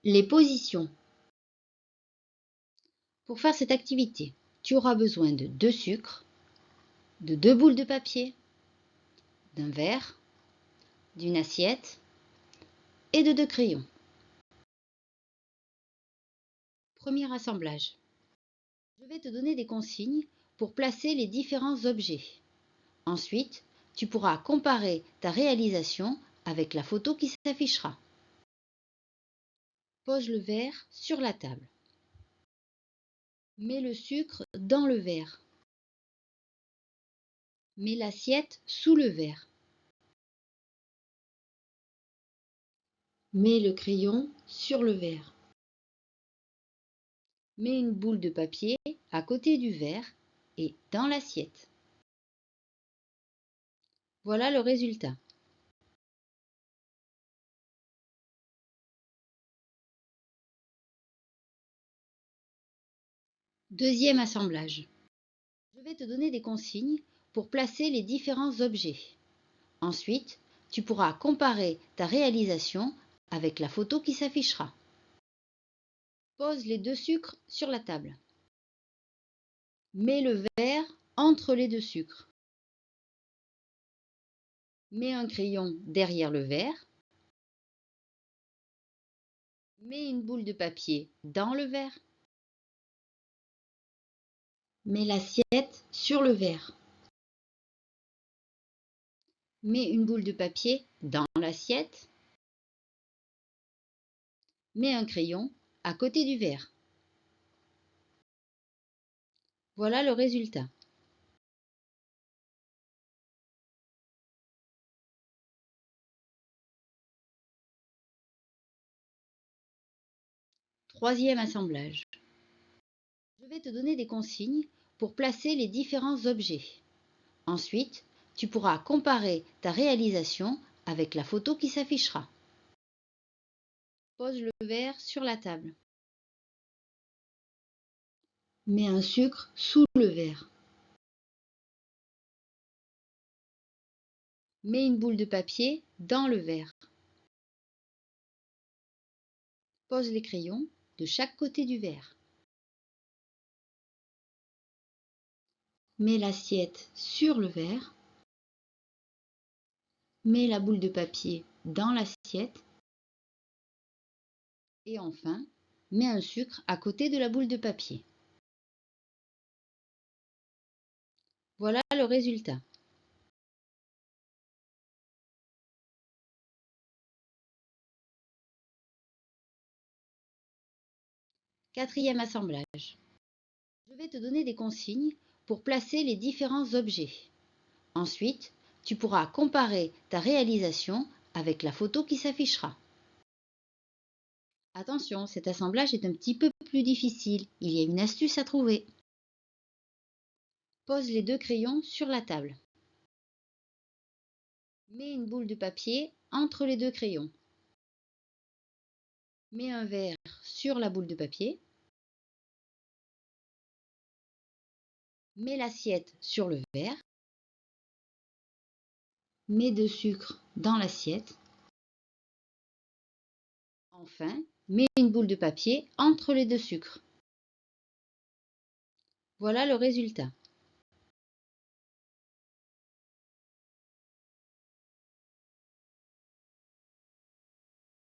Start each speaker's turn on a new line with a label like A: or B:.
A: Les positions. Pour faire cette activité, tu auras besoin de 2 sucres, de 2 boules de papier, d'un verre, d'une assiette et de 2 crayons. Premier assemblage. Je vais te donner des consignes pour placer les différents objets. Ensuite, tu pourras comparer ta réalisation avec la photo qui s'affichera. Pose le verre sur la table. Mets le sucre dans le verre. Mets l'assiette sous le verre. Mets le crayon sur le verre. Mets une boule de papier à côté du verre et dans l'assiette. Voilà le résultat. Deuxième assemblage. Je vais te donner des consignes pour placer les différents objets. Ensuite, tu pourras comparer ta réalisation avec la photo qui s'affichera. Pose les 2 sucres sur la table. Mets le verre entre les 2 sucres. Mets un crayon derrière le verre. Mets une boule de papier dans le verre. Mets l'assiette sur le verre. Mets une boule de papier dans l'assiette. Mets un crayon à côté du verre. Voilà le résultat. Troisième assemblage. Je vais te donner des consignes pour placer les différents objets. Ensuite, tu pourras comparer ta réalisation avec la photo qui s'affichera. Pose le verre sur la table. Mets un sucre sous le verre. Mets une boule de papier dans le verre. Pose les crayons de chaque côté du verre. Mets l'assiette sur le verre. Mets la boule de papier dans l'assiette. Et enfin, mets un sucre à côté de la boule de papier. Voilà le résultat. Quatrième assemblage. Je vais te donner des consignes pour placer les différents objets. Ensuite, tu pourras comparer ta réalisation avec la photo qui s'affichera. Attention, cet assemblage est un petit peu plus difficile. Il y a une astuce à trouver. Pose les 2 crayons sur la table. Mets une boule de papier entre les 2 crayons. Mets un verre sur la boule de papier. Mets l'assiette sur le verre. Mets de sucre dans l'assiette. Enfin, mets une boule de papier entre les 2 sucres. Voilà le résultat.